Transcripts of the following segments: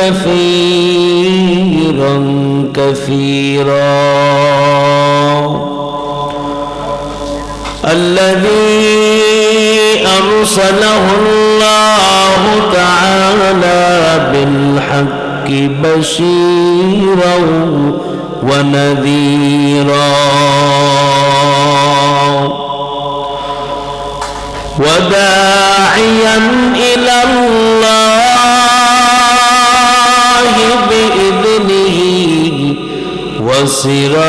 كثيرا كثيرا الذي أرسله الله تعالى بالحق بشيرا ونذيرا وداعيا إلى الله بإذنه وسراجا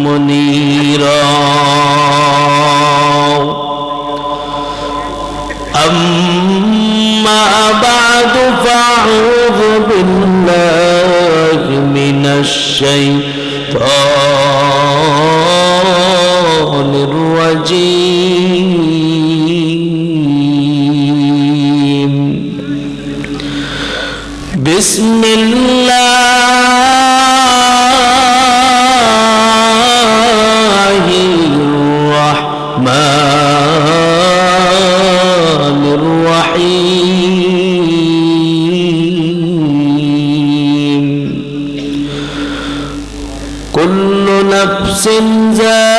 منيرا أما بعد فأعوذ بالله من الشيطان الرجيم بسم الله الرحمن الرحيم كل نفس ذائقة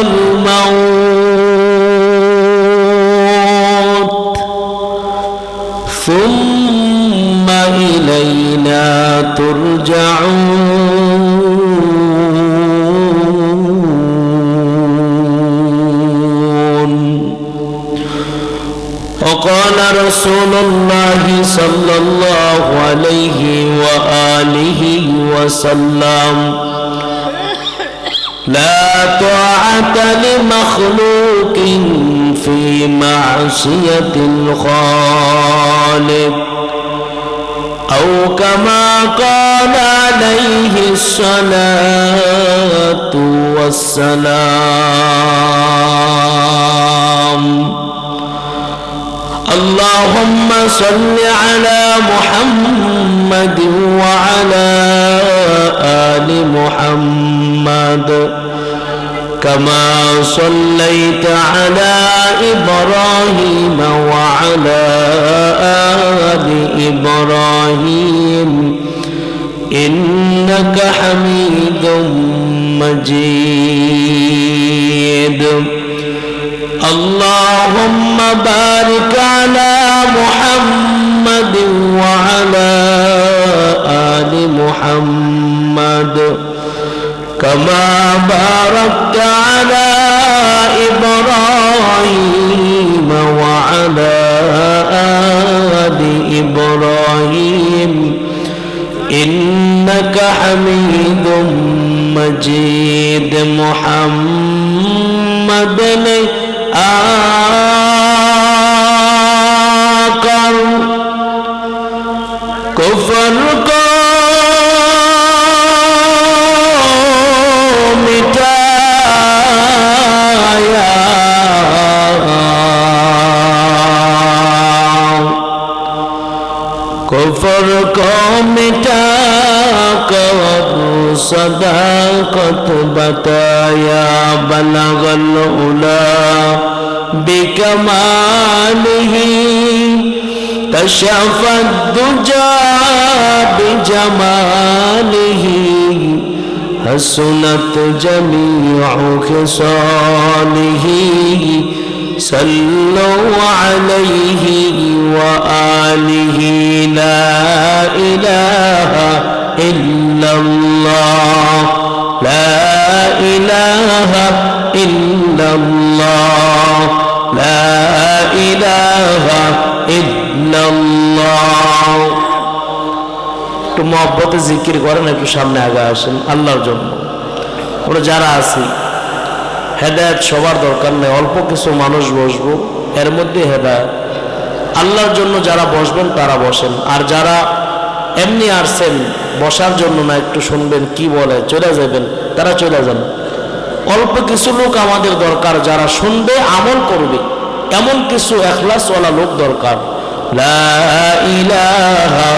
الموت ثم إلينا ترجعون وقال رسول الله صلى الله عليه وآله وسلم لا طاعة لمخلوق في معصية الخالق أو كما قال عليه الصلاة والسلام اللهم صل على محمد وعلى آل محمد كما صليت على إبراهيم وعلى آل إبراهيم إنك حميد مجيد اللهم بارك على محمد وعلى آل محمد كما باركت على إبراهيم وعلى آل إبراهيم إنك حميد مجيد محمد آقر كفر کو مٹایا کفر کو مٹا کر صداقت بتایا بلغ العلا بکمالہ کشف الدجى بجمالہ حسنت جميع خصاله صلوا عليه وآله لا إله إلا الله لا إله إلا الله لا إله إلا الله একটু মহব্বতে জিকির করেন একটু সামনে আগে আসেন আল্লাহর জন্য আমরা যারা আছি হেদায়েত সবার দরকার নেই অল্প কিছু মানুষ বসবো এর মধ্যে হেদায়েত আল্লাহর জন্য যারা বসবেন তারা বসেন আর যারা এমনি আসছেন বসার জন্য না একটু শুনবেন কি বলে চলে যাবেন তারা চলে যান অল্প কিছু লোক আমাদের দরকার যারা শুনবে আমল করবে এমন কিছু ইখলাসওয়ালা লোক দরকার লা ইলাহা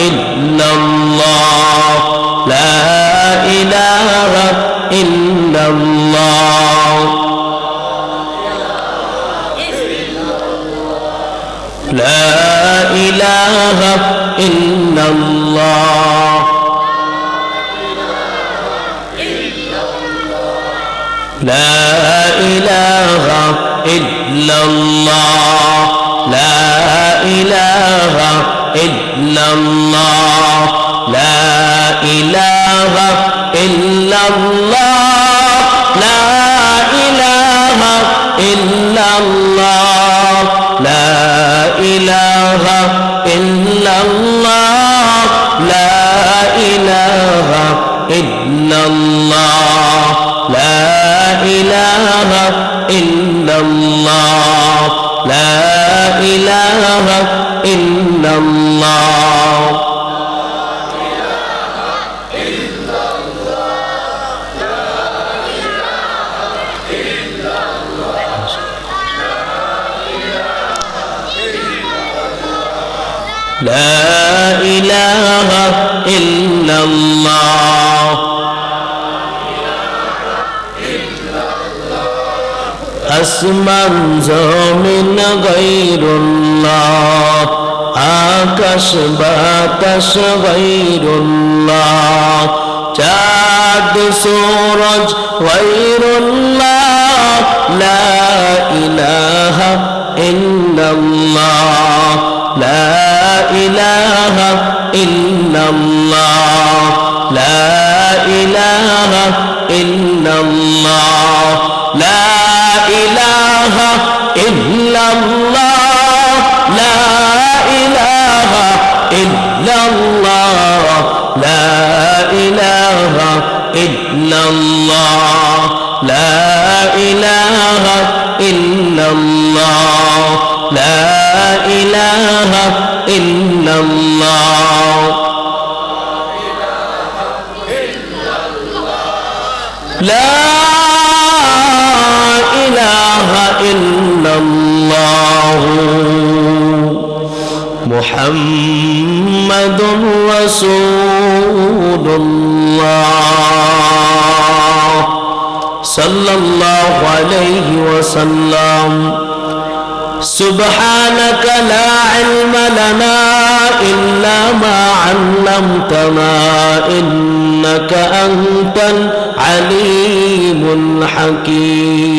ইল্লাল্লাহ লা ইলাহা ইল্লাল্লাহ لا إله إلا الله لا إله إلا الله لا إله إلا الله لا إله إلا الله لا إله إلا الله لا إله إلا الله لا إله إلا الله لا إله إلا الله لا إله إلا الله لا إله إلا الله আসমান জমিন গায়রুল্লাহ আকাশ বাতাস গায়রুল্লাহ চাঁদ সূরজ গায়রুল্লাহ লা ইলাহা ইল্লাল্লাহ লা ইলাহা ইল্লাল্লাহ লা ইলাহা ইল্লাল্লাহ লা إله إلا الله لا إله إلا الله لا إله إلا الله لا إله إلا الله لا إله إلا الله لا إله إلا الله محمد رسول الله صلى الله عليه وسلم سبحانك لا علم لنا إلا ما علمتنا إنك أنت العليم الحكيم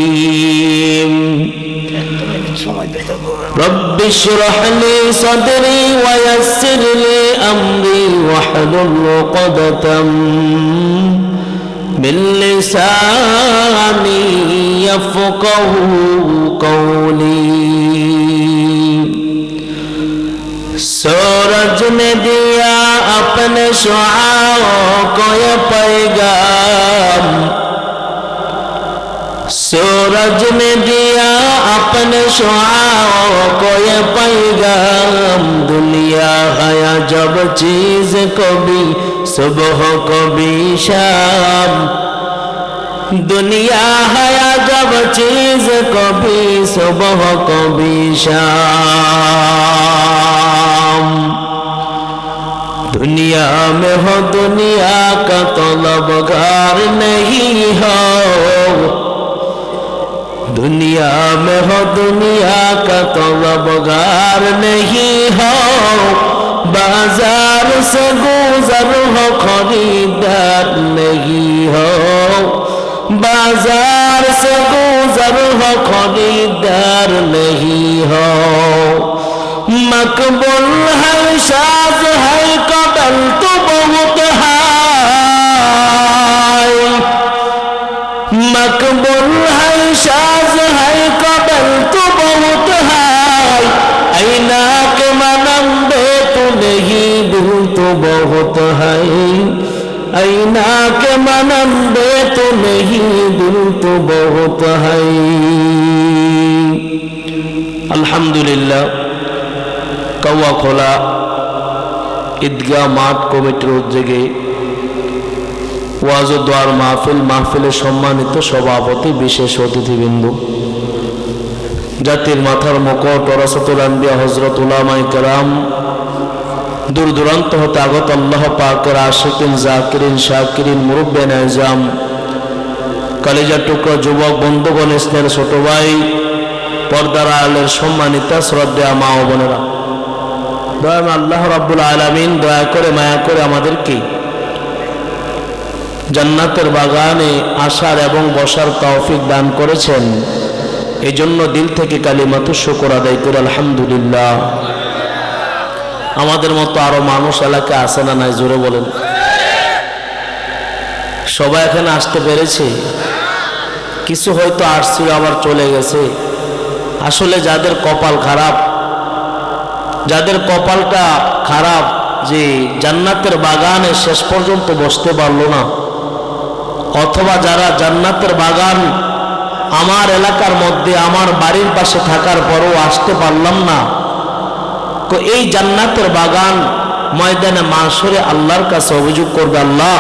رب اشرح لي صدري ويسر لي أمري واحلل عقدة من لساني يفقه قولي सूरज ने दिया अपने शुआओं को ये पैगाम सूरज ने दिया अपने शुआओं को ये पैगाम दुनिया है जब चीज कभी सुबह कभी शाम दुनिया है जब चीज कभी सुबह कभी शाम दुनिया में हो दुनिया का तलबगार नहीं हो दुनिया में हो दुनिया का तलबगार नहीं हो बाजार से गुजर हो खरीदार नहीं हो बाजार से गुजर हो खरीदार नहीं हो मकबूल है शाज है कबल तो बहुत है मकबूल है शाज है कबल तो बहुत है ऐना के मनम दे तो नहीं दिल तो बहुत है ऐना के मनम दे तो नहीं दिल तो बहुत है अल्हम्दुलिल्लाह कौआ खोला ঈদগাহ মাঠ কমিটির উদ্যোগে ওয়াজ ও দোয়ার মাহফিলের সম্মানিত সভাপতি বিশেষ অতিথিবৃন্দ জাতির মাথার মুকুট ওরাসাতুল আম্বিয়া হযরত উলামায়ে কেরাম দূর দূরান্ত হতে আগত আল্লাহ পাকের আশিকিন জাকিরিন শাকিরিন মুরব্বিয়ান আযম কলেজার টুকরা যুবক বন্ধুগণ স্নেহের ছোট ভাই পর্দার আড়ালের সম্মানিতা শ্রদ্ধেয় মা ও বোনেরা দয়াময় আল্লাহ রাব্বুল আলামিন দয়া করে মায়া করে আমাদেরকে জান্নাতের বাগানে আসার এবং বসার তৌফিক দান করেছেন। এই জন্য দিল থেকে কালিমাতু শুকর আদায় করে আলহামদুলিল্লাহ। আমাদের মতো আরো মানুষ এলাকায় আসে না নাই? জোরে বলেন। সবাই এখানে আসতে পেরেছে? কিছু হয়তো আসছিল আবার চলে গেছে। আসলে যাদের কপাল খারাপ, যাদের কপালটা খারাপ যে জান্নাতের বাগানে শেষ পর্যন্ত বসতে পারলো না, অথবা যারা জান্নাতের বাগান আমার এলাকার মধ্যে আমার বাড়ির পাশে থাকার পরও আসতে পারলাম না, তো এই জান্নাতের বাগান ময়দানে মাশরে আল্লাহর কাছে অভিযোগ করবে, আল্লাহ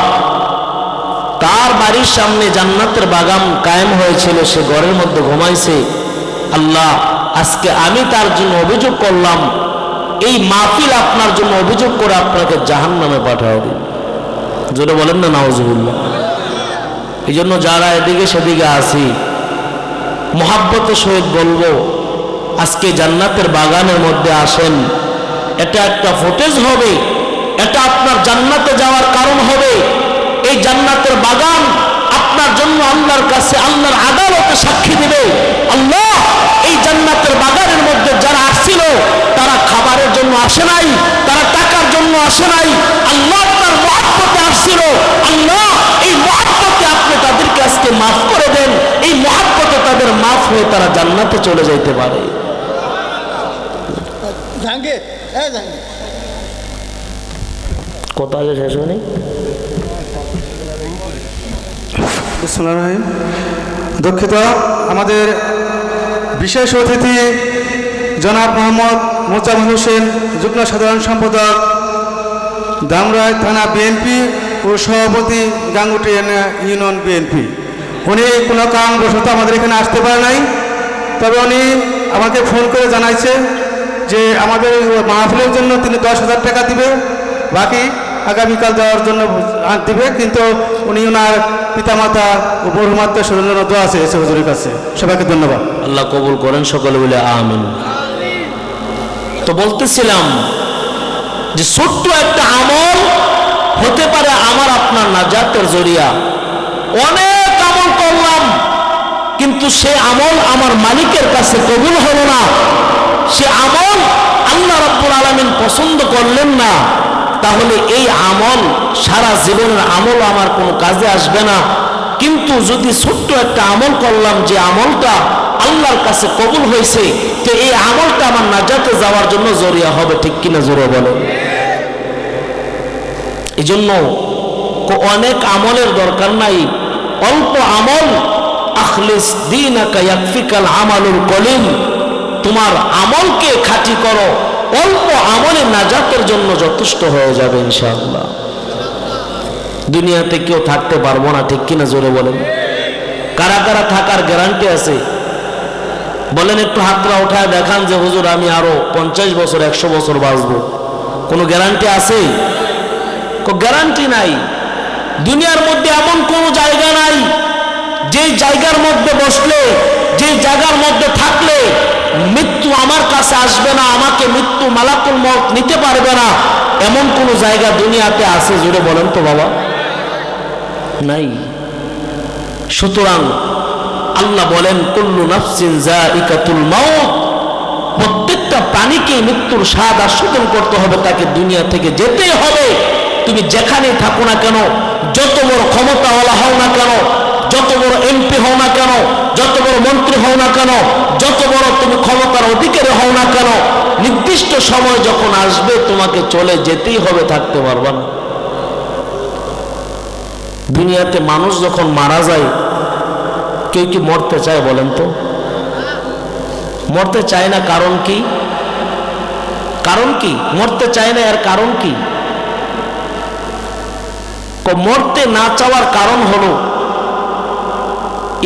তার বাড়ির সামনে জান্নাতের বাগান কায়েম হয়েছিল, সে ঘরের মধ্যে ঘুমাইছে, আল্লাহ আজকে আমি তার জন্য অভিযোগ করলাম, এই মাহফিল আপনার জন্য অভিযোগ করে আপনাকে জাহান্নামে পাঠাও দিন। জোরে বলেন না নাউজুবিল্লাহ। এই জন্য যারা এদিকে সেদিকে আসি, মোহাব্বতের সহিত বলবো আজকে জান্নাতের বাগানের মধ্যে আসেন। এটা একটা ফুটেজ হবে, এটা আপনার জান্নাতে যাওয়ার কারণ হবে। এই জান্নাতের বাগান আপনার জন্য আল্লাহর কাছে আল্লাহর আদালতে সাক্ষী দিবে, আল্লাহ এই জান্নাতের বাগানের মধ্যে যারা আসছিল তারা খাবারের জন্য আসে নাই, তারা টাকার জন্য আসে নাই, আল্লাহ আপনার মহব্বতে আসছিল, আল্লাহ এই মহব্বতে আপনি তাদেরকে আজকে মাফ করে দেন, এই মহব্বতে তাদের মাফ হয়ে তারা জান্নাতে চলে যাইতে পারে। কথা আগে শেষ হয়নি। দুঃখিত, আমাদের বিশেষ অতিথি জনাব মোহাম্মদ মোজাম্মেল হোসেন, যুগ্ম সাধারণ সম্পাদক দামরাই থানা বিএনপি ও সভাপতি গাঙ্গুটি ইউনিয়ন বিএনপি, উনি কোনো কারণবশত আমাদের এখানে আসতে পারে নাই। তবে উনি আমাকে ফোন করে জানাইছে যে আমাদের মাহফিলের জন্য তিনি 10,000 টাকা দিবে, বাকি আগামীকাল দেওয়ার জন্য দিবে, কিন্তু উনি ওনার পিতামাতা ও বড়মাতা শরীরের দোয়া আছে এসে হুজুরের কাছে। সবাইকে ধন্যবাদ, আল্লাহ কবুল করেন, সকলে বলে আমিন। তো বলতেছিলাম যে ছোট্ট একটা আমল হতে পারে আমার আপনার নাজাতের জরিয়া। অনেক আমল করলাম কিন্তু সে আমল আমার মালিকের কাছে কবুল হলো না, সে আমল আল্লাহ রাব্বুল আলামিন পছন্দ করলেন না, তাহলে এই আমল সারা জীবনের আমল আমার কোনো কাজে আসবে না। কিন্তু যদি ছোট্ট একটা আমল করলাম, যে আমলটা আল্লাহর কাছে কবুল হয়েছে, তো এই আমলটা আমার নাজাতে যাওয়ার জন্য জরিয়া হবে, ঠিক কিনা জোরে বলো। এই জন্য অনেক আমলের দরকার নাই, অল্প আমল, আখলিস দীনাকা ইয়াকফিকাল আমালুল কলিল, তোমার আমলকে খাঁটি করো, অল্প আমলে নাজাতের জন্য যথেষ্ট হয়ে যাবে ইনশাআল্লাহ। দুনিয়াতে কেউ থাকতে পারবো না, ঠিক কিনা জোরে বলেন। কারা কারা থাকার গ্যারান্টি আছে বলেন, একটু হাতটা উঠায় দেখান যে হুজুর আমি আরো 50 বছর 100 বছর বাঁচবো। কোনো গ্যারান্টি আছে? গ্যারান্টি নাই। দুনিয়ার মধ্যে এমন কোনো জায়গা নাই যে জায়গার মধ্যে বসলে, যে জায়গার মধ্যে থাকলে মৃত্যু আমার কাছে আসবে না, আমাকে মৃত্যু মালাকুল মউত নিতে পারবে না, এমন কোন জায়গা দুনিয়াতে আছে? জুড়ে বলেন তো বাবা, নাই। সুতরাং আল্লাহ বলেন কুল্লু নাফসিন যায়িকাতুল মাউত, প্রত্যেকটা প্রাণীকে মৃত্যুর স্বাদ আস্বাদন করতে হবে, তাকে দুনিয়া থেকে যেতেই হবে। তুমি যেখানে থাকো না কেন, যত বড় ক্ষমতাওয়ালা হও না কেন, যত বড় এমপি হও না কেন, যত বড় মন্ত্রী হও না কেন, যত বড় তুমি ক্ষমতার অধিকারী হও না কেন, নির্দিষ্ট সময় যখন আসবে তোমাকে চলে যেতেই হবে, থাকতে পারবা না। দুনিয়াতে মানুষ যখন মারা যায়, কেউ কি মরতে চায় বলেন তো? মরতে চায় না। কারণ কি? কারণ কি মরতে চায় না? এর কারণ কি? মরতে না চাওয়ার কারণ হলো,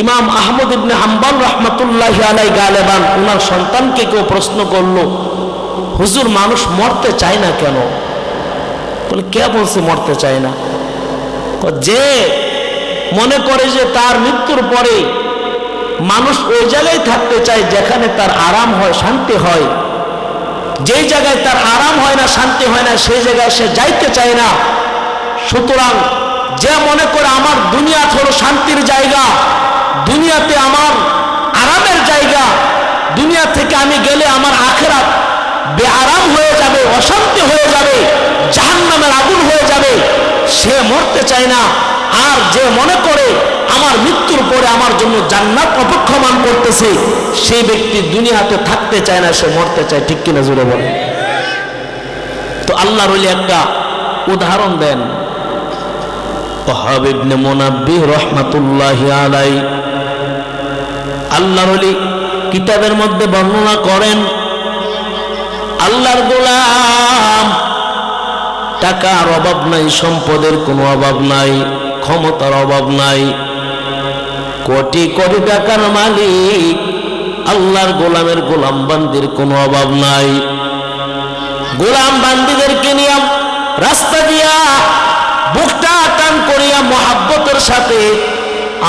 ইমাম আহমদ ইবনে হাম্বল রাহমাতুল্লাহি আলাইহি গালেবান ওনার সন্তানকে কেউ প্রশ্ন করলো, হুজুর মানুষ মরতে চায় না কেন? বলে কে বলছে মরতে চায় না? যে মনে করে যে তার মৃত্যুর পরে মানুষ ওই জায়গায় থাকতে চায় যেখানে তার আরাম হয়, শান্তি হয়, যেই জায়গায় তার আরাম হয় না, শান্তি হয় না, সেই জায়গায় সে যাইতে চায় না। সুতরাং যে মনে করে আমার দুনিয়া হলো শান্তির জায়গা, দুনিয়াতে আমার আরামের জায়গা, দুনিয়া থেকে আমি গেলে আমার আখিরাত বেআরাম হয়ে যাবে, অশান্তি হয়ে যাবে, জাহান্নামের আগুন হয়ে যাবে, সে মরতে চায় না। আর যে মনে করে আমার মৃত্যুর পরে আমার জন্য জান্নাত অপেক্ষমান করতেছে, সেই ব্যক্তি দুনিয়াতে থাকতে চায় না, সে মরতে চায়। ঠিক কিনা জোরে বলে? তো আল্লাহর ওলি একটা উদাহরণ দেন। ওয়াহাব ইবনে মুনাব্বিহ রাহমাতুল্লাহি আলাইহি, আল্লাহর ওলি কিতাবের মধ্যে বর্ণনা করেন, আল্লাহর গোলাম, টাকার অভাব নাই, সম্পদের কোনো অভাব নাই, ক্ষমতার অভাব নাই, কোটি কোটি টাকার মালিক, আল্লাহর গোলামের গোলাম বান্দির কোনো অভাব নাই। গোলাম বান্দিদেরকে নিয়ে রাস্তা দিয়া বুকটা টান করিয়া মহাব্বতের সাথে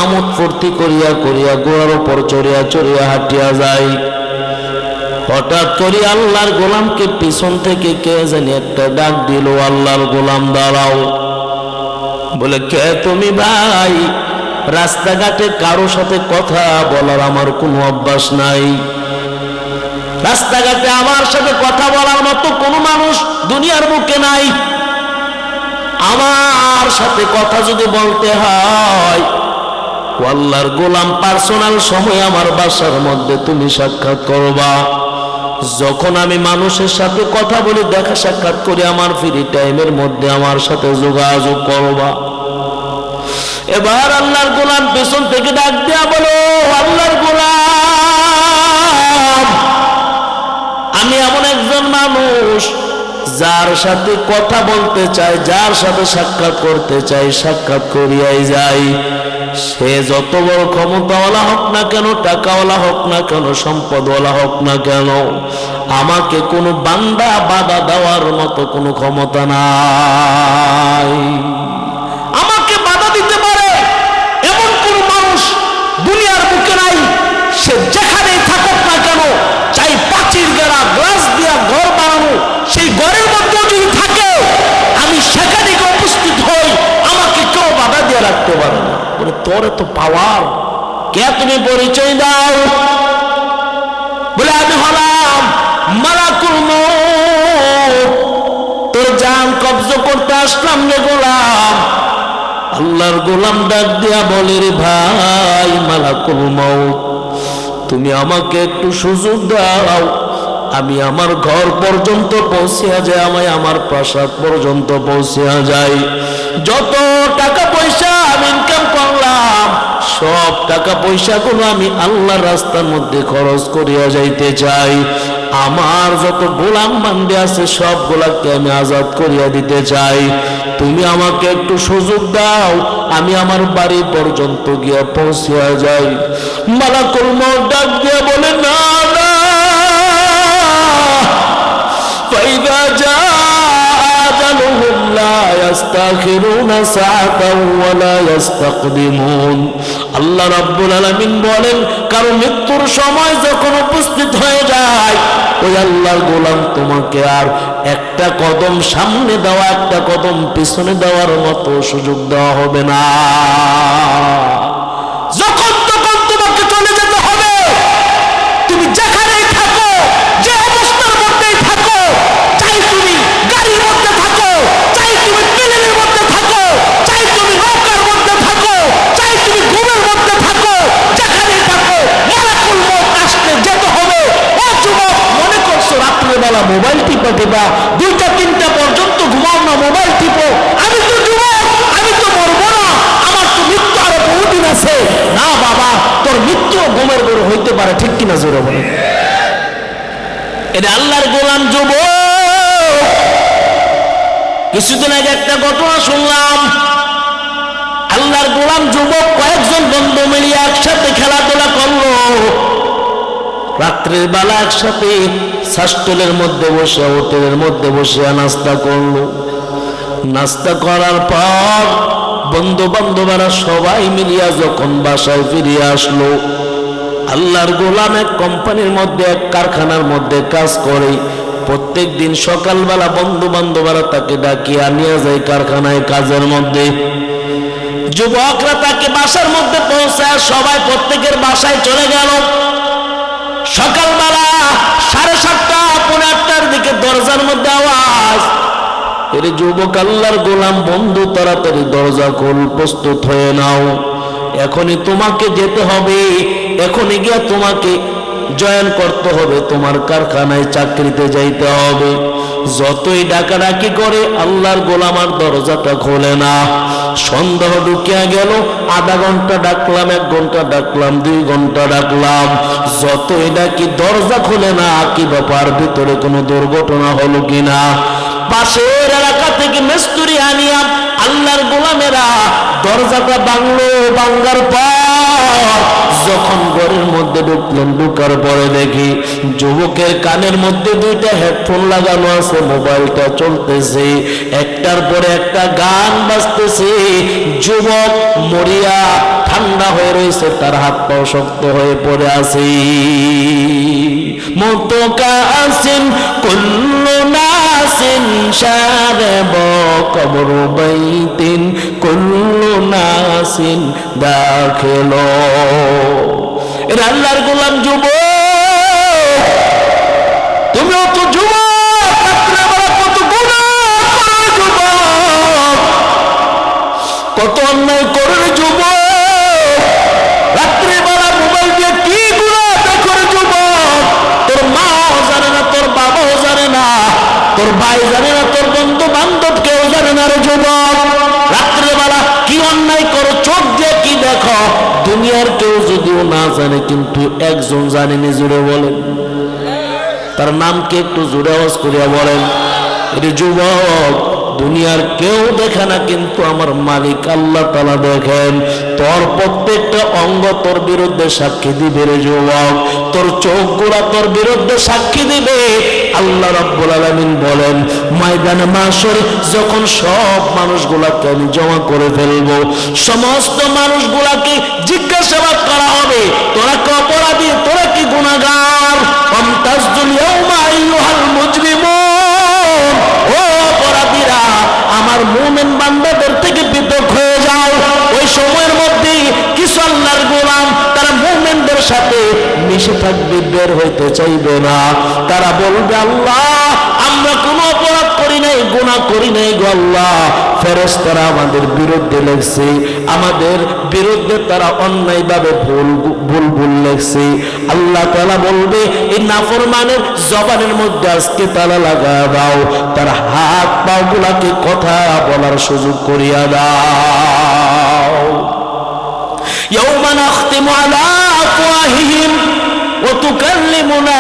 আমোদ ফুর্তি করিয়া করিয়া গোড়ার উপর চড়িয়া চড়িয়া হাঁটিয়া যায়। হঠাৎ করে আল্লাহর গোলামকে পিছন থেকে কে জানি একটা ডাক দিল, আল্লাহর গোলাম দাঁড়াও। বলে, কে তুমি ভাই? রাস্তাঘাটে কারো সাথে কথা বলার আমার কোনো অভ্যাস নাই, রাস্তাঘাটে আমার সাথে কথা বলার মতো কোনো মানুষ দুনিয়ার বুকে নাই। আমার সাথে কথা যদি বলতে হয়, আল্লাহর গোলাম, পার্সোনাল সময় আমার বাসার মধ্যে তুমি সাক্ষাৎ করবা। যখন আমি মানুষের সাথে কথা বলি, দেখা সাক্ষাৎ করি, আমার ফ্রি টাইমের মধ্যে আমার সাথে যোগাযোগ করবা। এবার আল্লাহর গোলাম পেছন থেকে ডাক দিয়া বলো, আল্লাহর গোলাম, আমি এমন একজন মানুষ যার সাথে কথা বলতে চাই, যার সাথে সাক্ষাৎ করতে চাই, সাক্ষাৎ করিয়াই যাই। সে যত বড় ক্ষমতাওয়ালা হোক না কেন, টাকাওয়ালা হোক না কেন, সম্পদওয়ালা হোক না কেন, আমাকে কোনো বান্দা বাধা দেওয়ার মতো কোনো ক্ষমতা নাই। আমাকে বাধা দিতে পারে এমন কোন মানুষ দুনিয়ার বুকে নাই। সে যেখানেই থাকুক না কেন, চাই পাঁচির গেরা গ্লাস দিয়া ঘর বানানো, সেই ঘরের মধ্যে যদি থাকে, আমি সেখানে উপস্থিত হই, আমাকে কেউ বাধা দিয়ে রাখতে পারে না। বলে, তোর এত পাওয়ার, কে তুমি? পরিচয় দাও। বলে, আমি হলাম মালাকুল মউত, তোর জান কবজ করতে আসলাম রে গোলাম। আল্লাহর গোলাম ডাক দিয়া বলে, রে ভাই মালাকুল মউত, তুমি আমাকে একটু সুযোগ দাও, আমি আমার ঘর পর্যন্ত পৌঁছিয়া যাই, আমি আমার প্রাসাদ পর্যন্ত পৌঁছিয়া যাই। যত টাকা পয়সা আমি ইনকাম করলাম, সব টাকা পয়সাগুলো আমি আল্লাহর রাস্তার মধ্যে খরচ করিয়া যাইতে চাই। আমার যত গোলাম বান্দি আছে, সবগুলাকে আমি আজাদ করিয়া দিতে চাই। তুমি আমাকে একটু সুযোগ দাও, আমি আমার বাড়ি পর্যন্ত গিয়া পৌঁছিয়া যাই। মালাকুল মউত ডাক দিয়া বলে, না না, فإذا جاء أجلهم لا يستأخرون ساعة ولا يستقدمون। আল্লাহ রাব্বুল আলামিন বলেন, কারণ মৃত্যুর সময় যখন উপস্থিত হয়ে যায়, ওই আল্লাহর গোলাম তোমাকে আর একটা কদম সামনে দেওয়া, একটা কদম পিছনে দেওয়ার মতো সুযোগ দেওয়া হবে না। যখন তখন তোমাকে চলে যেতে হবে। তুমি যেখানেই থাকো, যে অবস্থার মধ্যেই থাকো, চাই তুমি গাড়ির মধ্যে থাকো, চাই তুমি প্লেনের মধ্যে থাকো, চাই তুমি নৌকার মধ্যে থাকো, চাই তুমি ঘুমের মধ্যে থাকো, যেখানেই থাকো, মালাকুল মউত আসতে যেতে হবে। ও যুবক, মনে করছো রাত্রেবেলা মোবাইল টিপা টিপা 2টা-3টা পর্যন্ত ঘুমাও না, মোবাইল টিপো, আমি তো যুবক, আমি তো মরবো না, আমার তো মৃত্যু আরো বহুদিন আছে। না বাবা, তোর মৃত্যু ঘুমের ঘরে হইতে পারে। ঠিক কিনা জোরে বলে? এটা আল্লাহর গোলাম যুবক। কিছুদিন আগে একটা ঘটনা শুনলাম। আল্লাহর গোলাম যুবক কয়েকজন বন্ধু মিলিয়ে একসাথে খেলাধুলা করলো। রাত্রের বেলা একসাথে শাস্টলের মধ্যে বসে, হোটেলের মধ্যে বসে নাস্তা করলো। নাস্তা করার পর বন্ধু বান্ধবরা সবাই মিলিয়া যখন বাসায় ফিরিয়ে আসলো, আল্লাহর গোলাম এক কোম্পানির মধ্যে, এক কারখানার মধ্যে কাজ করে, প্রত্যেক দিন সকালবেলা বন্ধু বান্ধবরা তাকে ডাকিয়ে আনিয়া যায় কারখানায় কাজের মধ্যে। যুবকরা তাকে বাসার মধ্যে পৌঁছায়, সবাই প্রত্যেকের বাসায় চলে গেল। সকালবেলা 7:30 পৌনে 8টার দিকে দরজার মধ্যে আওয়াজ, এরে যুবক আল্লাহর গোলাম বন্ধু, তাড়াতাড়ি দরজা খোল, প্রস্তুত হয়ে নাও, এখনই তোমাকে যেতে হবে, এখনই গিয়া তোমাকে জয়েন করতে হবে, তোমার কারখানায় চাকরিতে যাইতে হবে। যতই ডাকাডাকি করে আল্লাহর গোলাম আর দরজাটা খোলে না। সন্দেহ ঢুকিয়া গেল, আধা ঘন্টা ডাকলাম, 1 ঘন্টা ডাকলাম, 2 ঘন্টা ডাকলাম, যতই ডাকি দরজা খোলে না। কি ব্যাপার, ভিতরে কোনো দুর্ঘটনা হলো কিনা? পাশের এলাকা থেকে মিস্ত্রি আনিয়া আল্লাহর গোলামেরা দরজাটা ভাঙলো। ভাঙার পর যখন ঘরের মধ্যে ঢুকলেন, ঢুকার পরে দেখি যুবকের কানের মধ্যে 2টা হেডফোন লাগানো আছে, মোবাইলটা চলতেছে, একটার পরে একটা গান বাজতেছে। যুবক মরিয়া ঠান্ডা হয়ে রয়েছে, তার হাত পাও শক্ত হয়ে পড়ে আছে। মুতকাসিম কুল্লু নাসিন শারব কবর বাইতিন কুল্লু নাসিন দাখিল। এর আল্লাহর গোলাম যুবক, তুমিও তো যুবক, রাত্রেবেলা কত গুনাহ করে যুবক, কত অন্যায় করে যুবক, রাত্রেবেলা মোবাইল দিয়ে কি গুনাহ দেখো রে যুবক। তোর মাও জানে না, তোর বাবাও জানে না, তোর ভাই জানে না, তোর বন্ধু বান্ধব কেউ জানে না রে যুবক। রাত্রেবেলা কি অন্যায় করো, চোখ দিয়ে কি দেখো, দুনিয়ার কেউ যদিও না জানে, কিন্তু একজন জানেনি। জুড়ে বলেন, তার নাম কি? একটু জোরে আওয়াজ করিয়া বলেন। রে যুবক, দুনিয়ার কেউ দেখে না, কিন্তু আমার মালিক আল্লাহ তাআলা দেখেন। তোর প্রত্যেকটা অঙ্গ তোর বিরুদ্ধে সাক্ষী দিবে রে যুবক, তোর চোখগুলা তোর বিরুদ্ধে সাক্ষী দিবে। আল্লাহ রাব্বুল আলামিন বলেন, ময়দানে মাশরে যখন সব মানুষগুলাকে আমি জমা করে ফেলবো, সমস্ত মানুষগুলাকে জিজ্ঞাসাবাদ করা হবে, তোরা কি অপরাধী, তোরা কি গুনাহগার? আমতাজুল ইয়াউমা আইয়ুহাল মুজরিমুন, ও অপরাধীরা, আমার মুমিন বান্দাদের থেকে পৃথক হয়ে যাও। ওই সময়ের মধ্যে কিছু আল্লাহর গোলাম তারা মুমিনদের সাথে মিশে থাকবে, বের হইতে চাইবে না। তারা বলবে, আল্লাহ আমরা কোনো অপরাধ করি নাই, গুনাহ করি নাই গো আল্লাহ, ফেরেশতারা আমাদের বিরুদ্ধে লেখছে, আমাদের বিরুদ্ধে তারা অন্যায়ভাবে ভুল লেখছে। আল্লাহ তাআলা বলবে, এই নাফরমানের জবানের মধ্যে আজকে তালা লাগা দাও, তার হাত পাও গুলাকে কথা বলার সুযোগ করিয়া দাও। ইয়াউমা নাখতিমু আলা আফওয়াহিহিম ওয়া তুকাল্লিমুনা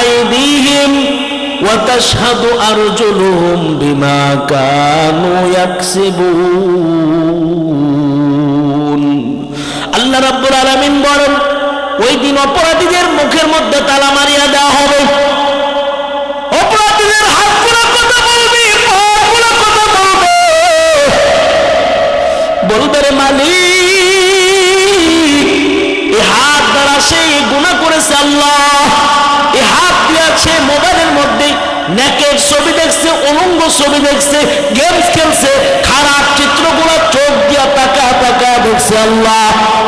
আইদিহিম ওয়া তাশহাদু আরজুলুহুম বিমা কানু ইয়াকসিবুন। আল্লাহ রাব্বুল আলামিন বলেন, ওই দিন অপরাধীদের মুখের মধ্যে তালা মারিয়া দেওয়া হবে। অপরাধীদের হাতগুলো কথা বলবে, পাগুলো কথা বলবে, বলবে রে মালিক, এই হাত দ্বারা সে গুনাহ করেছে আল্লাহ, এই হাত দিয়েছে মোবাইলের মধ্যে নেকের ছবি দেখছে, উলঙ্গ ছবি দেখছে, গেমস খেলছে, খারাপ চিত্রগুলো চোখ দিয়া তাকা তাকা দেখছে আল্লাহ।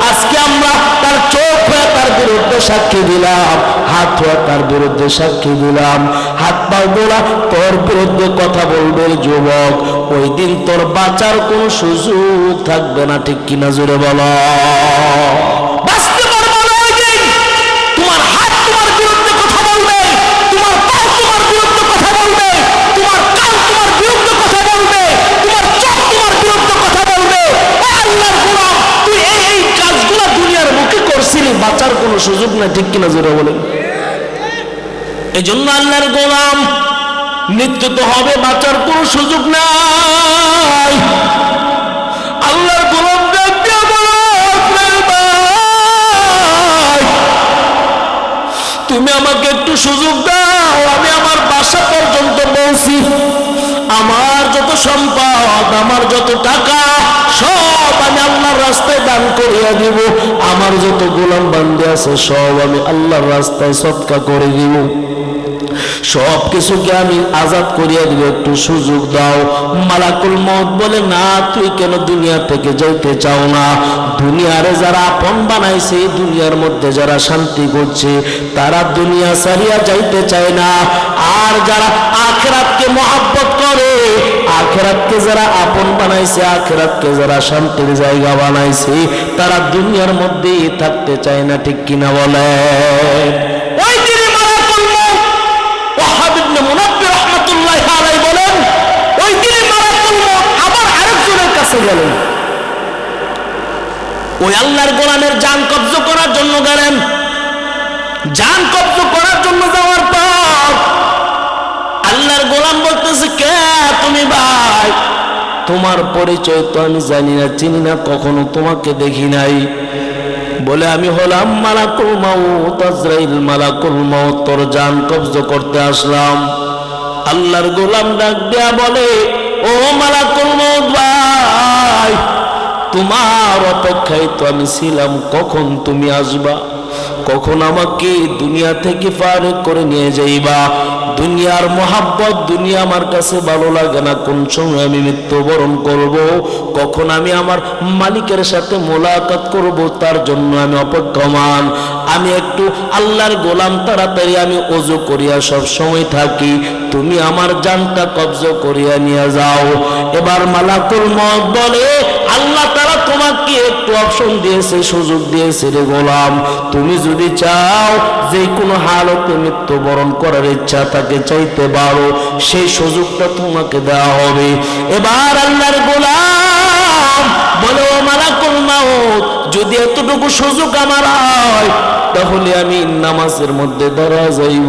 আজকে আমরা তার চোখ হয়ে তার বিরুদ্ধে সাক্ষী দিলাম, হাত হয়ে তার বিরুদ্ধে সাক্ষী দিলাম, হাত পা গোলা তোর বিরুদ্ধে কথা বলবে যুবক। ওই দিন তোর বাঁচার কোন সুযোগ থাকবে না, ঠিক কিনা জোরে বলো। বাঁচতে পারবো না ওই দিন। তোমার হাত তোমার বিরুদ্ধে কথা বলবে, তোমার পা তোমার বিরুদ্ধে কথা বলবে, তোমার কান তোমার বিরুদ্ধে কথা বলবে, তোমার চোখ তোমার বিরুদ্ধে কথা বলবে। আল্লাহর গোলাম, তুই এই কাজগুলো দুনিয়ার মুখে করছিলি, বাঁচার কোনো সুযোগ নাই, ঠিক কিনা জোরে বলে। এই জন্য আল্লাহর গোলাম, মৃত্যু তো হবে, বাঁচার কোনো সুযোগ নাই। আল্লাহর গোলাম তুমি আমাকে একটু সুযোগ দাও, আমি আমার বাসা পর্যন্ত পৌঁছি, আমার যত সম্পদ, আমার যত টাকা সব আমি আল্লাহর রাস্তায় দান করিয়া দিব, আমার যত গোলাম বান্দে আছে সব আমি আল্লাহর রাস্তায় সদকা করে দিব। সব কিছুকে আমি আজাদ করিয়া দিব, একটু সুযোগ দাও। মালাকুল মউত বলে, না, তুই কেন দুনিয়া থেকে যাইতে চাও না? দুনিয়ারে যারা আপন বানাইছে, দুনিয়ার মধ্যে যারা শান্তি করছে, তারা দুনিয়া ছাড়িয়া যাইতে চায় না। আর যারা আখিরাতকে মহব্বত করে, আখিরাতকে যারা আপন বানাইছে, আখিরাতকে যারা শান্তির জায়গা বানাইছে, তারা দুনিয়ার মধ্যেই থাকতে চায় না। ঠিক কিনা বলে? ওই দিনে মালাকুল মউত ওয়াহাব ইবনে মুনাব্বিহ রাহমাতুল্লাহি আলাইহি বলেন, ওই দিনে মালাকুল মউত আবার আরেকজনের কাছে গেলেন। ওই আল্লাহর গোলামের জান কবজ করার জন্য গেলেন। জান কবজ করার জন্য যাওয়ার পর আল্লাহর গোলাম বলতেছে, কে তুমি ভাই? তোমার পরিচয় তো আমি জানি না, চিনি না, কখনো তোমাকে দেখি নাই। বলে, আমি হলাম মালাকুল মউত, আজরাইল মালাকুল মউত, তোর জান কবজ করতে আসলাম। আল্লাহর গোলাম ডাক দেয়া বলে, ও মালাকুল মউত ভাই, তোমার অপেক্ষায় তো আমি ছিলাম, কখন তুমি আসবা, কখন আমাকে দুনিয়া থেকে ফারেক করে নিয়ে যাইবা। দুনিয়ার মহাব্বত, দুনিয়া আমার কাছে ভালো লাগে না। কোন সময় আমি মৃত্যুবরণ করব, কখন আমি আমার মালিকের সাথে মোলাকাত করব, তার জন্য আমি অপেক্ষমান। আমি একটু আল্লাহর গোলাম, তাড়াতাড়ি আমি ওযু করিয়া সব সময় থাকি, তুমি আমার জানটা কবজ করিয়া নিয়ে যাও। এবার মালাকুল মউত বলে, আল্লাহ তাআলা তোমাকে একটু অপশন দিয়েছে, সুযোগ দিয়েছে রে গোলাম। তুমি যদি চাও যে কোনো হালতে মৃত্যুবরণ করার ইচ্ছা তাকে চাইতে পারো, সেই সুযোগটা তোমাকে দেওয়া হবে। এবার আল্লাহর গোলাম বলে, ও মালাকুল মউত, যদি এতটুকু সুযোগ আমার হয়, তাহলে আমি নামাজের মধ্যে দাঁড়া যাইব।